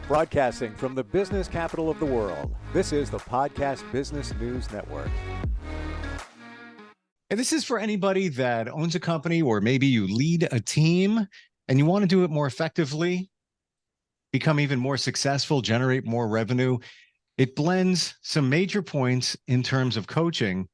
Broadcasting from the business capital of the world, this is the Podcast Business News Network. And this is for anybody that owns a company, or maybe you lead a team and you want to do it more effectively, become even more successful, generate more revenue. It blends some major points in terms of coaching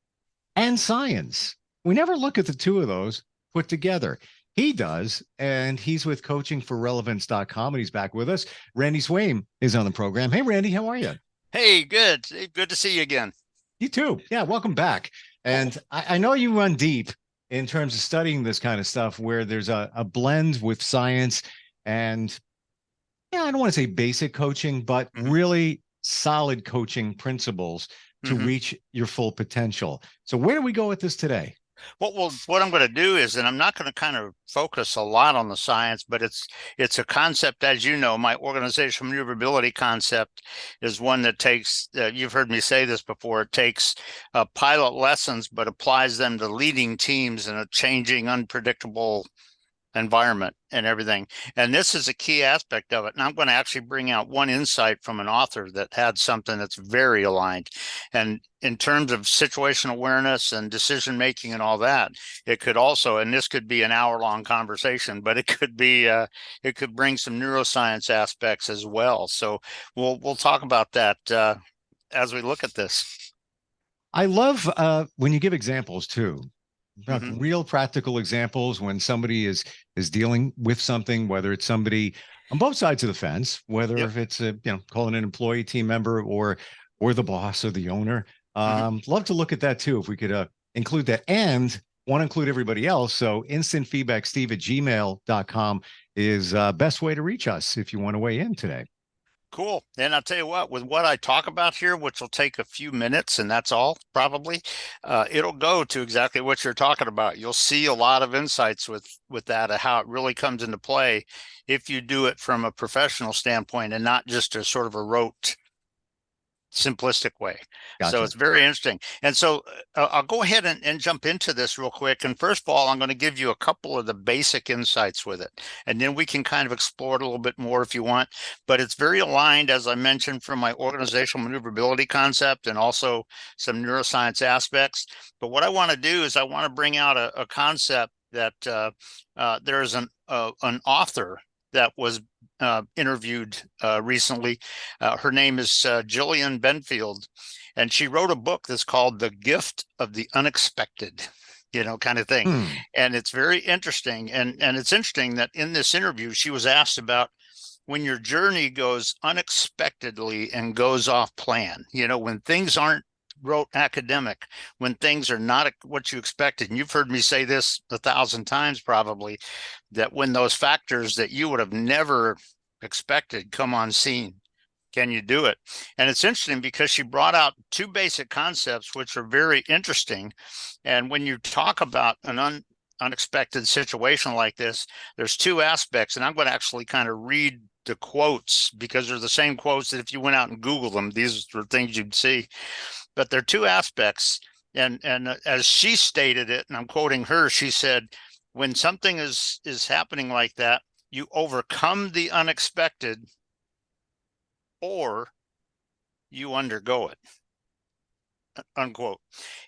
and science. We never look at the two of those put together. He does, and he's with coachingforrelevance.com, and he's back with us. Randy Swaim is on the program. Hey, Randy, how are you? Hey, good. Good to see you again. You too. Yeah, welcome back. And I know you run deep in terms of studying this kind of stuff, where there's a blend with science and, I don't want to say basic coaching, but really solid coaching principles to reach your full potential. So where do we go with this today? Well, what I'm going to do is, and I'm not going to kind of focus a lot on the science, but it's a concept, as you know, my organizational maneuverability concept is one that takes, you've heard me say this before, it takes pilot lessons, but applies them to leading teams in a changing, unpredictable environment and everything. And this is a key aspect of it. And I'm going to actually bring out one insight from an author that had something that's very aligned. And in terms of situational awareness and decision making and all that, it could also, and this could be an hour-long conversation, but it could be it could bring some neuroscience aspects as well. So we'll talk about that as we look at this. I love when you give examples too. Real practical examples when somebody is dealing with something, whether it's somebody on both sides of the fence, whether if it's calling an employee, team member, or the boss or the owner. Love to look at that too, if we could include that, and want to include everybody else. So instant feedback, steve@gmail.com is best way to reach us if you want to weigh in today. Cool. And I'll tell you what, with what I talk about here, which will take a few minutes, and that's all probably, it'll go to exactly what you're talking about. You'll see a lot of insights with that, of how it really comes into play if you do it from a professional standpoint and not just a sort of a rote, simplistic way. Gotcha. So it's very interesting. And so I'll go ahead and jump into this real quick. And first of all, I'm going to give you a couple of the basic insights with it, and then we can kind of explore it a little bit more if you want. But it's very aligned, as I mentioned, from my organizational maneuverability concept and also some neuroscience aspects. But what I want to do is I want to bring out a concept that there's an author that was interviewed recently. Her name is Jillian Benfield, and she wrote a book that's called The Gift of the Unexpected, kind of thing. And it's very interesting. And it's interesting that in this interview, she was asked about when your journey goes unexpectedly and goes off plan, when things aren't wrote academic, when things are not what you expected. And you've heard me say this 1,000 times probably, that when those factors that you would have never expected come on scene, can you do it? And it's interesting because she brought out two basic concepts which are very interesting. And when you talk about an unexpected situation like this, there's two aspects, and I'm going to actually kind of read the quotes, because they're the same quotes that if you went out and Google them, these are things you'd see. But there are two aspects, and as she stated it, and I'm quoting her, she said, when something is happening like that, you overcome the unexpected or you undergo it, unquote.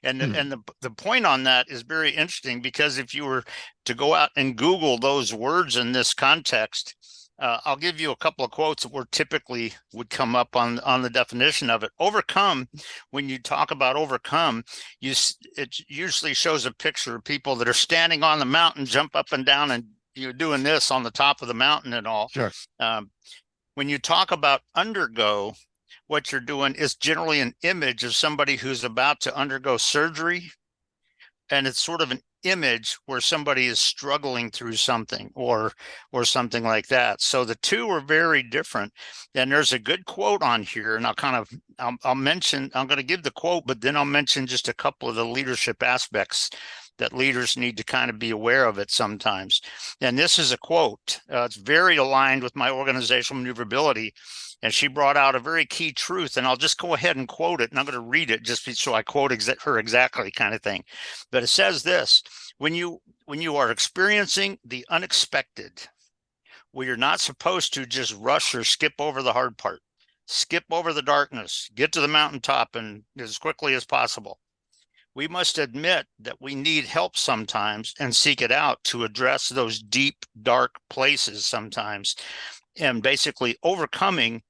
And the point on that is very interesting, because if you were to go out and Google those words in this context, I'll give you a couple of quotes that typically would come up on the definition of it. Overcome, when you talk about overcome, it usually shows a picture of people that are standing on the mountain, jump up and down, and you're doing this on the top of the mountain and all. Sure. When you talk about undergo, what you're doing is generally an image of somebody who's about to undergo surgery, and it's sort of an image where somebody is struggling through something or something like that. So the two are very different. And there's a good quote on here, and I'll mention, I'm going to give the quote, but then I'll mention just a couple of the leadership aspects that leaders need to kind of be aware of it sometimes. And this is a quote. It's very aligned with my organizational maneuverability. And she brought out a very key truth, and I'll just go ahead and quote it, and I'm going to read it just so I quote her exactly, kind of thing. But it says this: when you are experiencing the unexpected, where you're not supposed to just rush or skip over the hard part, skip over the darkness, get to the mountaintop and as quickly as possible. We must admit that we need help sometimes and seek it out to address those deep, dark places sometimes, and basically overcoming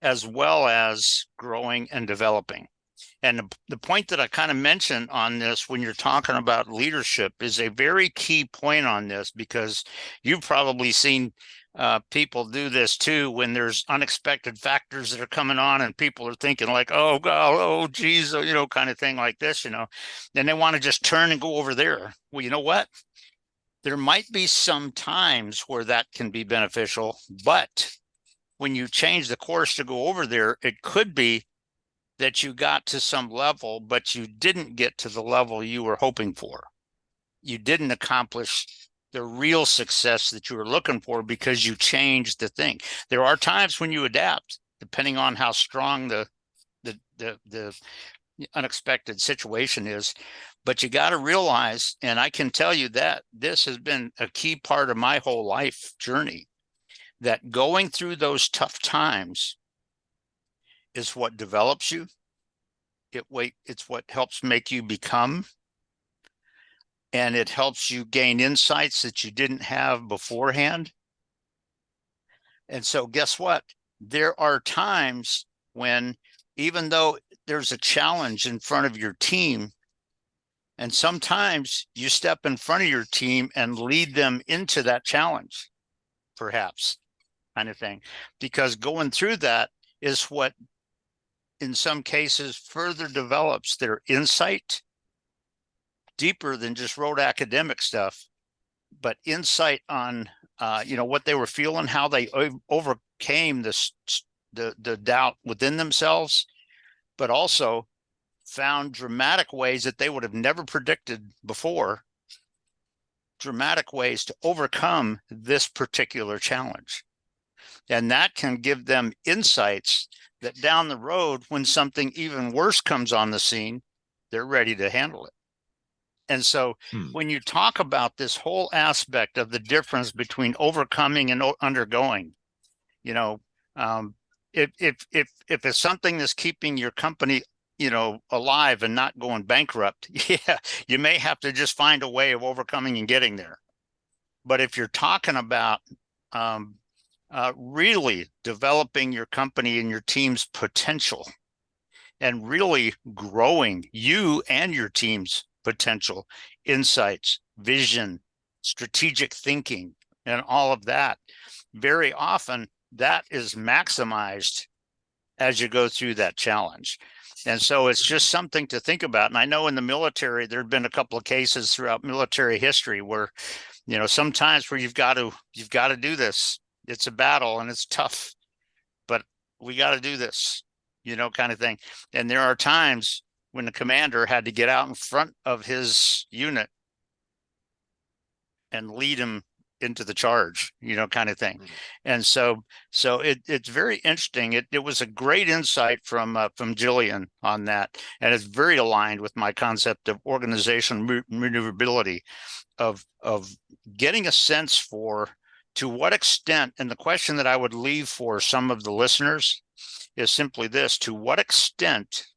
as well as growing and developing. And the point that I kind of mentioned on this when you're talking about leadership is a very key point on this, because you've probably seen people do this too when there's unexpected factors that are coming on and people are thinking like, oh God, oh geez, kind of thing like this, then they want to just turn and go over there. Well, you know what? There might be some times where that can be beneficial, but when you change the course to go over there, it could be that you got to some level, but you didn't get to the level you were hoping for. You didn't accomplish the real success that you were looking for because you changed the thing. There are times when you adapt, depending on how strong the unexpected situation is. But you got to realize, and I can tell you that this has been a key part of my whole life journey, that going through those tough times is what develops you. It's what helps make you become. And it helps you gain insights that you didn't have beforehand. And so guess what? There are times when, even though there's a challenge in front of your team, and sometimes you step in front of your team and lead them into that challenge, perhaps, kind of thing. Because going through that is what, in some cases, further develops their insight, deeper than just rote academic stuff, but insight on what they were feeling, how they overcame the doubt within themselves, but also found dramatic ways that they would have never predicted before, dramatic ways to overcome this particular challenge. And that can give them insights that down the road, when something even worse comes on the scene, they're ready to handle it. And so when you talk about this whole aspect of the difference between overcoming and undergoing, if it's something that's keeping your company, alive and not going bankrupt, yeah, you may have to just find a way of overcoming and getting there. But if you're talking about really developing your company and your team's potential and really growing you and your team's potential, insights, vision, strategic thinking, and all of that, very often that is maximized as you go through that challenge. And so it's just something to think about. And I know in the military, there have been a couple of cases throughout military history where, sometimes where you've got to do this. It's a battle and it's tough, but we got to do this, kind of thing. And there are times when the commander had to get out in front of his unit and lead him into the charge, kind of thing. And so it's very interesting. It was a great insight from Jillian on that. And it's very aligned with my concept of organizational maneuverability, of getting a sense for to what extent, and the question that I would leave for some of the listeners is simply this: to what extent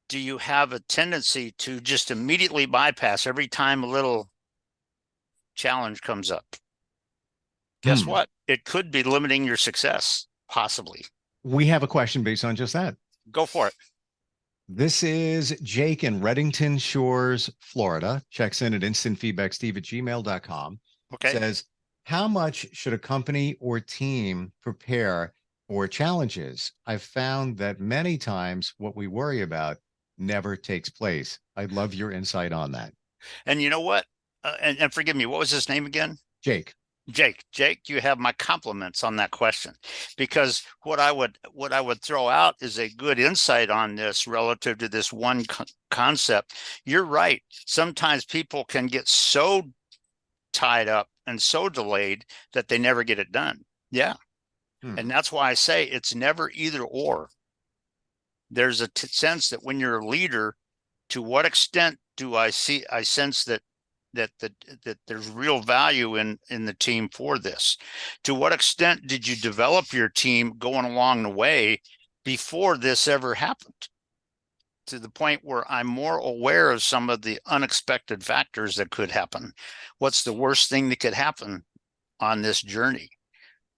do you have a tendency to just immediately bypass every time a little challenge comes up? Guess what? It could be limiting your success, possibly. We have a question based on just that. Go for it. This is Jake in Reddington Shores, Florida. Checks in at instantfeedbacksteve@gmail.com. Okay. Says, how much should a company or team prepare for challenges? I've found that many times what we worry about never takes place. I'd love your insight on that. And you know what? And forgive me, what was his name again? Jake, you have my compliments on that question, because what I would throw out is a good insight on this relative to this one concept. You're right. Sometimes people can get so tied up and so delayed that they never get it done. Yeah. And that's why I say it's never either or. There's a sense that when you're a leader, to what extent do I sense that that there's real value in the team for this? To what extent did you develop your team going along the way before this ever happened? To the point where I'm more aware of some of the unexpected factors that could happen. What's the worst thing that could happen on this journey?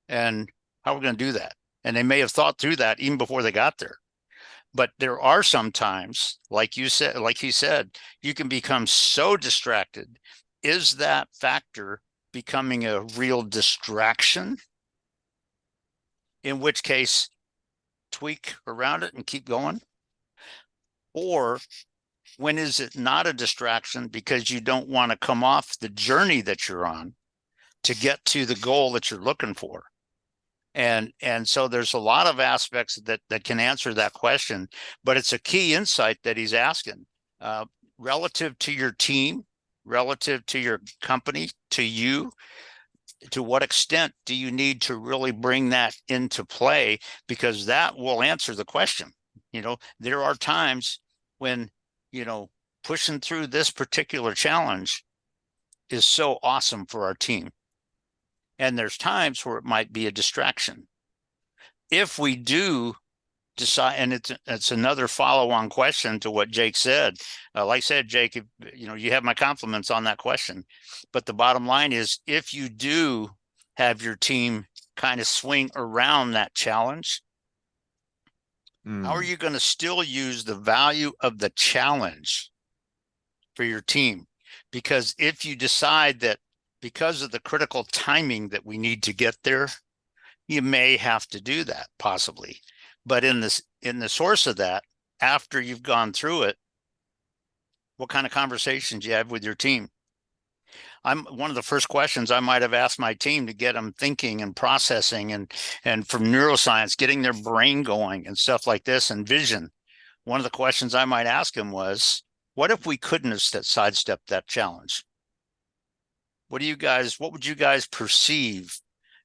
And how are we going to do that? And they may have thought through that even before they got there. But there are some times, like he said, you can become so distracted. Is that factor becoming a real distraction? In which case, tweak around it and keep going. Or when is it not a distraction because you don't want to come off the journey that you're on to get to the goal that you're looking for? And so there's a lot of aspects that can answer that question, but it's a key insight that he's asking, relative to your team, relative to your company, to you. To what extent do you need to really bring that into play? Because that will answer the question. There are times when, pushing through this particular challenge is so awesome for our team. And there's times where it might be a distraction. If we do decide, and it's another follow-on question to what Jake said. Like I said, Jake, you have my compliments on that question. But the bottom line is, if you do have your team kind of swing around that challenge, how are you going to still use the value of the challenge for your team? Because if you decide that because of the critical timing that we need to get there, you may have to do that possibly. But in the source of that, after you've gone through it, what kind of conversations you have with your team? One of the first questions I might have asked my team to get them thinking and processing and from neuroscience, getting their brain going and stuff like this, and vision. One of the questions I might ask them was, what if we couldn't have sidestepped that challenge? What would you guys perceive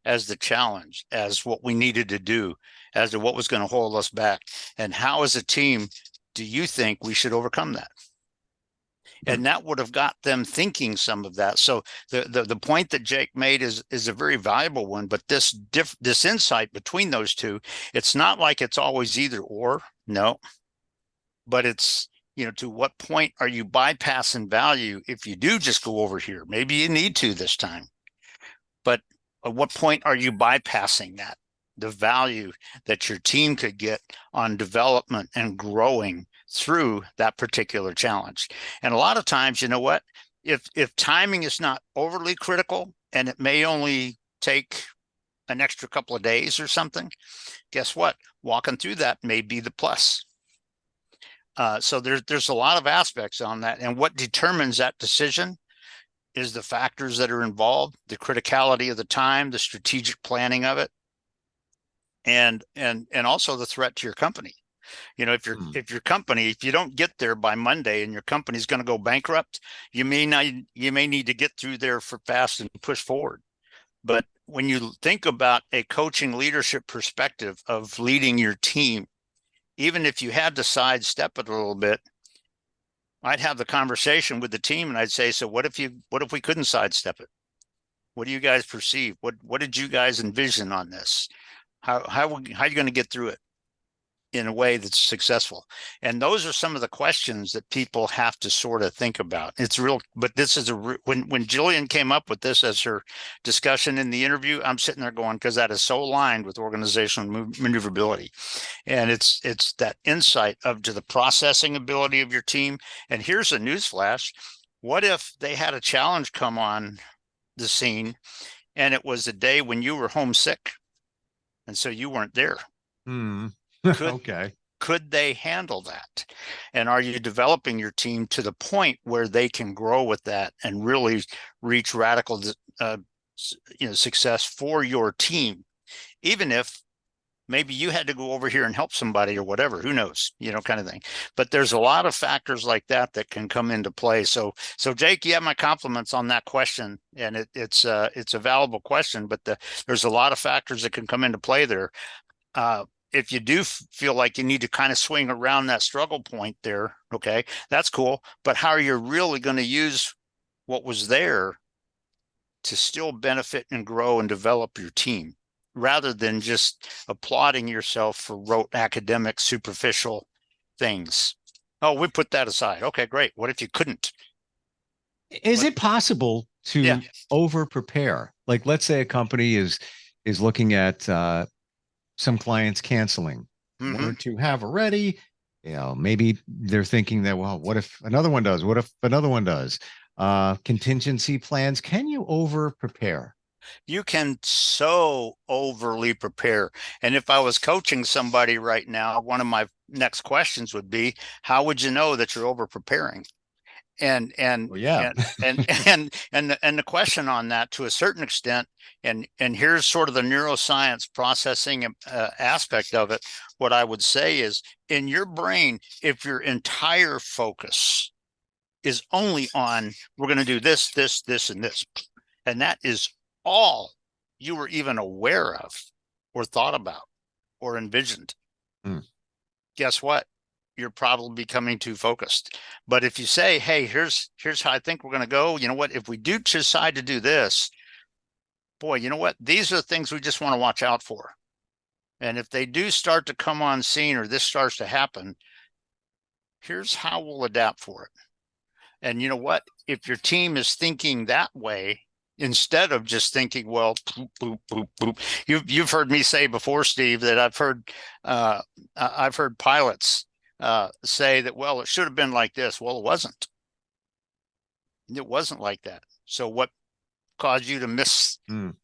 as the challenge, as what we needed to do, as to what was going to hold us back? And how, as a team, do you think we should overcome that? And that would have got them thinking some of that. So the point that Jake made is a very valuable one. But this insight between those two, it's not like it's always either or, no. But it's, to what point are you bypassing value if you do just go over here? Maybe you need to this time. But at what point are you bypassing that? The value that your team could get on development and growing through that particular challenge. And a lot of times, you know what? If timing is not overly critical and it may only take an extra couple of days or something, guess what? Walking through that may be the plus. So there's a lot of aspects on that. And what determines that decision is the factors that are involved, the criticality of the time, the strategic planning of it, and also the threat to your company. If your company, if you don't get there by Monday and your company's going to go bankrupt, you may need to get through there fast and push forward. But when you think about a coaching leadership perspective of leading your team, even if you had to sidestep it a little bit, I'd have the conversation with the team and I'd say, so what if we couldn't sidestep it? What do you guys perceive? What did you guys envision on this? How are you going to get through it in a way that's successful? And those are some of the questions that people have to sort of think about. It's real, but this is when Jillian came up with this as her discussion in the interview, I'm sitting there going, because that is so aligned with organizational maneuverability. And it's that insight to the processing ability of your team. And here's a newsflash. What if they had a challenge come on the scene and it was a day when you were homesick and so you weren't there? Okay. Could they handle that? And are you developing your team to the point where they can grow with that and really reach radical success for your team, even if maybe you had to go over here and help somebody or whatever, who knows, kind of thing. But there's a lot of factors like that can come into play. So Jake, you have my compliments on that question, and it's a valuable question, but there's a lot of factors that can come into play there. If you do feel like you need to kind of swing around that struggle point there, okay, that's cool. But how are you really going to use what was there to still benefit and grow and develop your team, rather than just applauding yourself for rote academic superficial things. Oh, we put that aside. Okay, great. What if you couldn't? Is it possible Yeah. to over prepare? Like, let's say a company is looking at some clients canceling, one Mm-hmm. or two have already. Maybe they're thinking that, well, what if another one does? What if another one does? Contingency plans. Can you over prepare? You can so overly prepare. And if I was coaching somebody right now, one of my next questions would be, how would you know that you're over preparing? And and Well, yeah. and and the question on that, to a certain extent, and here's sort of the neuroscience processing aspect of it. What I would say is, in your brain, if your entire focus is only on, we're going to do this, this, this, and this, and that is all you were even aware of or thought about or envisioned, Hmm. guess what? You're probably becoming too focused. But if you say, hey, here's how I think we're going to go, you know what? If we do decide to do this, boy, you know what? These are the things we just want to watch out for. And if they do start to come on scene, or this starts to happen, here's how we'll adapt for it. And you know what? If your team is thinking that way, instead of just thinking, well, boop, boop, boop, boop. You've heard me say before, Steve, that I've heard pilots say that, well, it should have been like this. Well, it wasn't. It wasn't like that. So what caused you to miss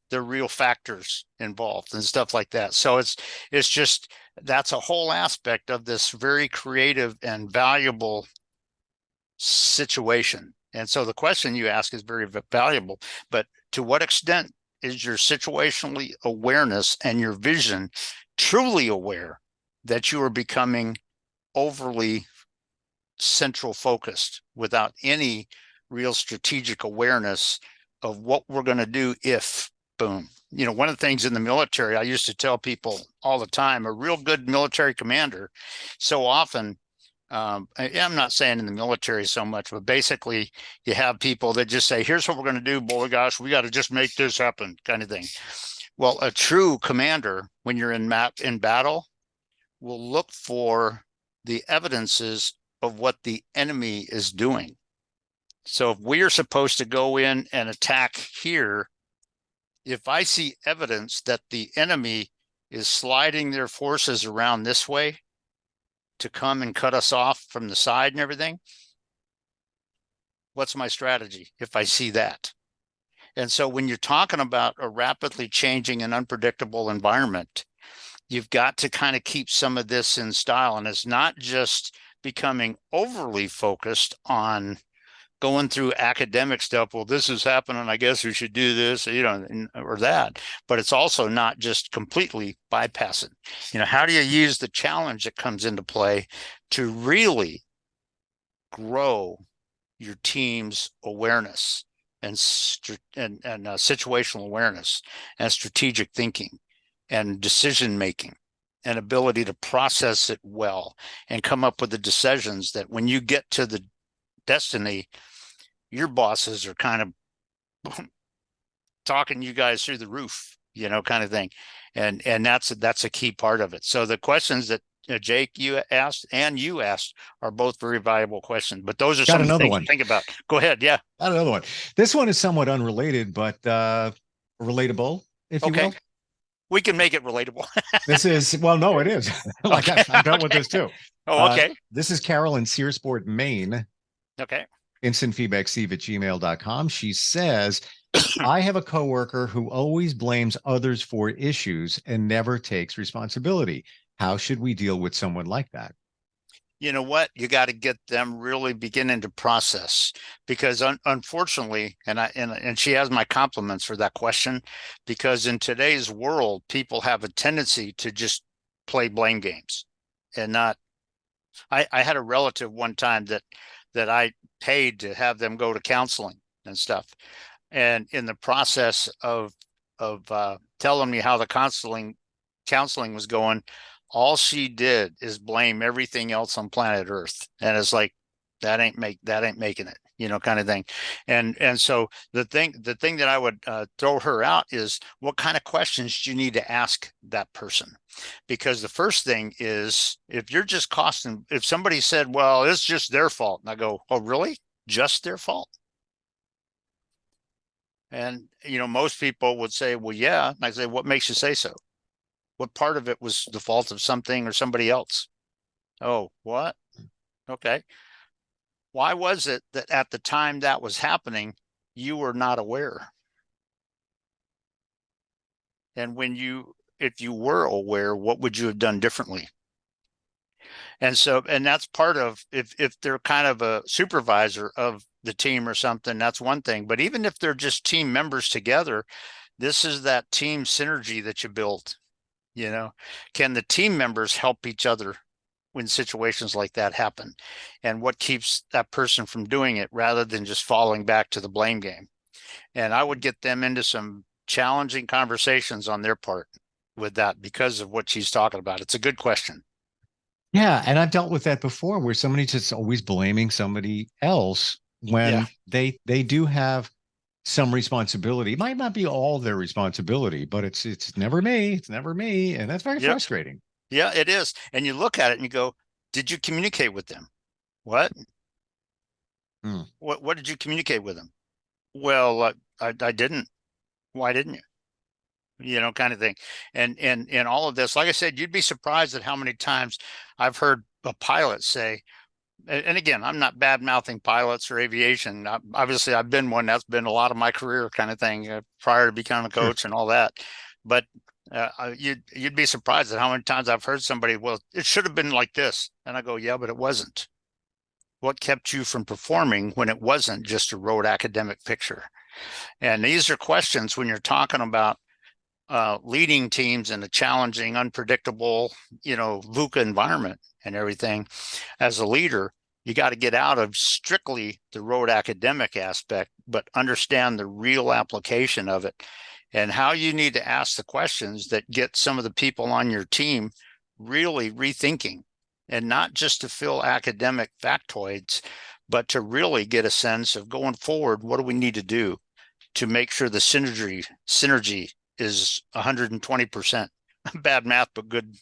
the real factors involved and stuff like that? So it's just, that's a whole aspect of this very creative and valuable situation. And so the question you ask is very valuable, but to what extent is your situationally awareness and your vision truly aware that you are becoming overly central focused without any real strategic awareness of what we're going to do if boom? You know, one of the things in the military, I used to tell people all the time, a real good military commander, so often, I'm not saying in the military so much, but basically you have people that just say, here's what we're going to do, boy, gosh, we got to just make this happen, kind of thing. Well, a true commander, when you're in battle, will look for the evidences of what the enemy is doing. So if we are supposed to go in and attack here, if I see evidence that the enemy is sliding their forces around this way to come and cut us off from the side and everything, what's my strategy if I see that? And so when you're talking about a rapidly changing and unpredictable environment, you've got to kind of keep some of this in style. And it's not just becoming overly focused on going through academic stuff. Well, this is happening, I guess we should do this, you know, or that. But it's also not just completely bypassing. You know, how do you use the challenge that comes into play to really grow your team's awareness and situational awareness and strategic thinking and decision making and ability to process it well and come up with the decisions that when you get to the destiny, your bosses are kind of talking you guys through the roof, you know, kind of thing. And that's a key part of it. So the questions that Jake, you asked and you asked are both very valuable questions, but those are Got some another things one. to think about. Go ahead. Yeah. Got another one. This one is somewhat unrelated, but relatable, if you Okay. will. We can make it relatable. This is, well, no, it is. Like Okay. I've dealt with Okay. this too. Oh, okay. This is Carol in Searsport, Maine. Okay. Instant feedback, steve@gmail.com. She says, I have a coworker who always blames others for issues and never takes responsibility. How should we deal with someone like that? You know what? You got to get them really beginning to process, because unfortunately, and she has my compliments for that question, because in today's world, people have a tendency to just play blame games and not. I had a relative one time that I paid to have them go to counseling and stuff, and in the process of telling me how the counseling was going, all she did is blame everything else on planet Earth. And it's like, that ain't making it. kind of thing. And so the thing that I would throw her out is, what kind of questions do you need to ask that person? Because the first thing is, if you're just costing, if somebody said, well, it's just their fault, and I go, oh, really? Just their fault? And, most people would say, well, yeah. And I say, what makes you say so? What part of it was the fault of something or somebody else? Oh, what? Okay. Why was it that at the time that was happening, you were not aware? And if you were aware, what would you have done differently? And so, and that's part of, if they're kind of a supervisor of the team or something, that's one thing. But even if they're just team members together, this is that team synergy that you build. Can the team members help each other when situations like that happen? And what keeps that person from doing it, rather than just falling back to the blame game? And I would get them into some challenging conversations on their part with that, because of what she's talking about. It's a good question. Yeah, and I've dealt with that before, where somebody's just always blaming somebody else when they do have some responsibility. It might not be all their responsibility, but it's never me. It's never me, and that's very frustrating. Yeah, it is. And you look at it and you go, did you communicate with them? What? What did you communicate with them? Well, I didn't. Why didn't you? Kind of thing. And all of this, like I said, you'd be surprised at how many times I've heard a pilot say, and again, I'm not bad mouthing pilots or aviation. Obviously, I've been one. That's been a lot of my career, kind of thing, prior to becoming a coach and all that. But you'd be surprised at how many times I've heard somebody, well, it should have been like this. And I go, yeah, but it wasn't. What kept you from performing when it wasn't just a rote academic picture? And these are questions when you're talking about leading teams in a challenging, unpredictable, VUCA environment and everything. As a leader, you got to get out of strictly the rote academic aspect, but understand the real application of it, and how you need to ask the questions that get some of the people on your team really rethinking, and not just to fill academic factoids, but to really get a sense of, going forward, what do we need to do to make sure the synergy is 120%. Bad math, but good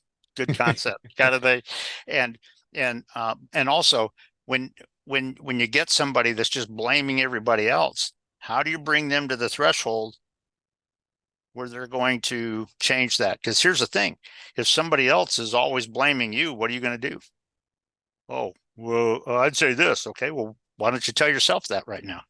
concept kind of thing. And also, when you get somebody that's just blaming everybody else, how do you bring them to the threshold where they're going to change that? Because here's the thing: if somebody else is always blaming you, what are you going to do? Oh, well, I'd say this. Okay, well, why don't you tell yourself that right now?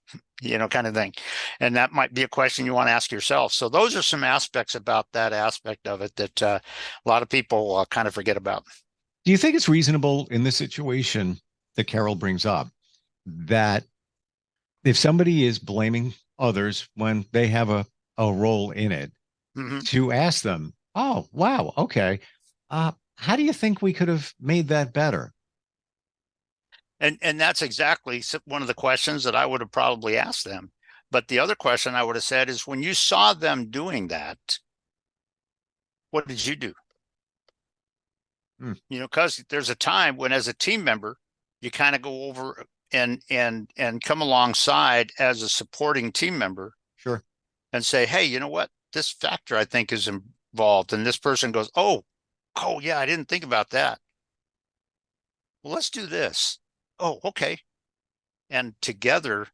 Kind of thing. And that might be a question you want to ask yourself. So those are some aspects about that aspect of it that a lot of people kind of forget about. Do you think it's reasonable in this situation that Carol brings up, that if somebody is blaming others when they have a role in it, to ask them, oh, wow, okay, how do you think we could have made that better? And that's exactly one of the questions that I would have probably asked them. But the other question I would have said is, when you saw them doing that, what did you do? Because there's a time when, as a team member, you kind of go over and come alongside as a supporting team member. Sure. And say, hey, you know what? This factor, I think, is involved. And this person goes, oh, yeah, I didn't think about that. Well, let's do this. Oh, okay. And together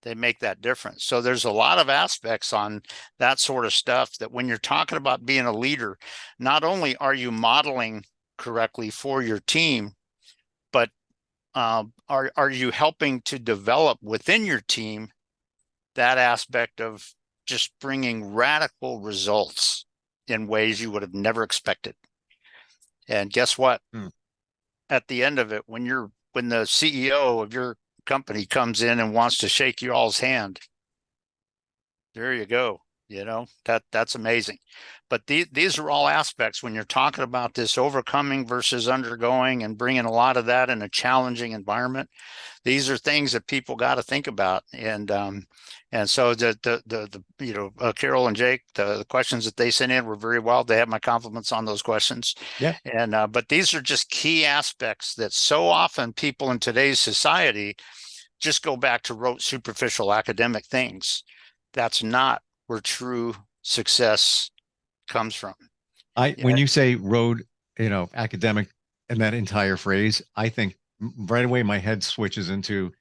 they make that difference. So there's a lot of aspects on that sort of stuff, that when you're talking about being a leader, not only are you modeling correctly for your team, but are you helping to develop within your team that aspect of just bringing radical results in ways you would have never expected. And guess what? At the end of it, when the CEO of your company comes in and wants to shake you all's hand, there you go. That's amazing. But these are all aspects when you're talking about this overcoming versus undergoing, and bringing a lot of that in a challenging environment. These are things that people got to think about. And so Carol and Jake, the questions that they sent in were very well. They have my compliments on those questions. Yeah. And but these are just key aspects that so often people in today's society just go back to rote, superficial academic things. That's not where true success comes from. When you say road, academic and that entire phrase, I think right away my head switches into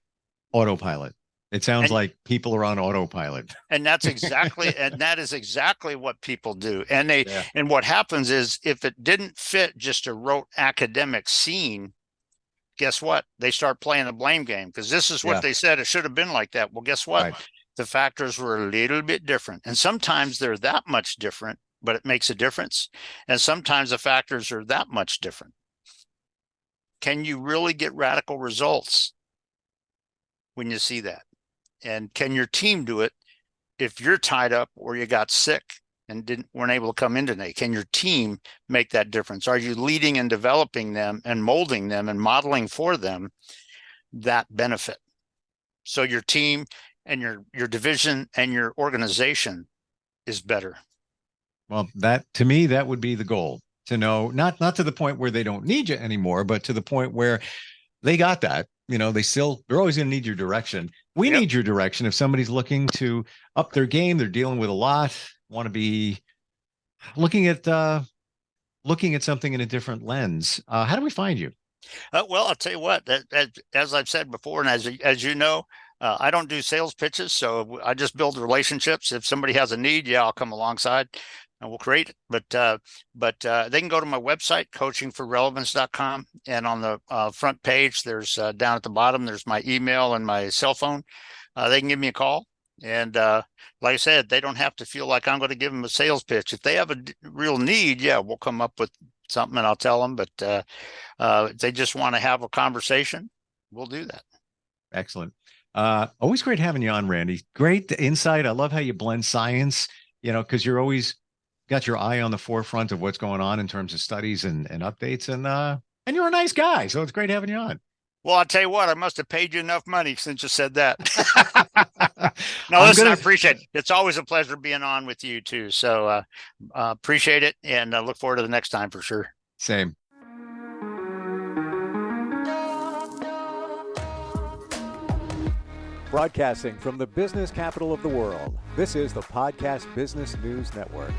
autopilot. It sounds like people are on autopilot. And that is exactly what people do. And and what happens is, if it didn't fit just a rote academic scene, guess what? They start playing the blame game, because this is what they said, it should have been like that. Well, guess what? Right. The factors were a little bit different. And sometimes they're that much different, but it makes a difference. And sometimes the factors are that much different. Can you really get radical results when you see that? And can your team do it if you're tied up or you got sick and weren't able to come in today? Can your team make that difference? Are you leading and developing them and molding them and modeling for them that benefit? So your team and your division and your organization is better. Well, that, to me, that would be the goal, to know, not to the point where they don't need you anymore, but to the point where they got that. They're always going to need your direction. We need your direction. If somebody's looking to up their game, they're dealing with a lot, want to be looking at something in a different lens. How do we find you? Well, I'll tell you what, as I've said before, and as you know, I don't do sales pitches, so I just build relationships. If somebody has a need, I'll come alongside and we'll create it. But they can go to my website, coachingforrelevance.com, and on the front page, there's down at the bottom, there's my email and my cell phone. They can give me a call. And like I said, they don't have to feel like I'm going to give them a sales pitch. If they have a real need, we'll come up with something and I'll tell them. But if they just want to have a conversation, we'll do that. Excellent. Always great having you on, Randy. Great insight. I love how you blend science, because you're always got your eye on the forefront of what's going on in terms of studies and updates. And you're a nice guy. So it's great having you on. Well, I'll tell you what, I must have paid you enough money since you said that. No, listen, I appreciate it. It's always a pleasure being on with you too. So appreciate it, and look forward to the next time for sure. Same. Broadcasting from the business capital of the world, this is the Podcast Business News Network.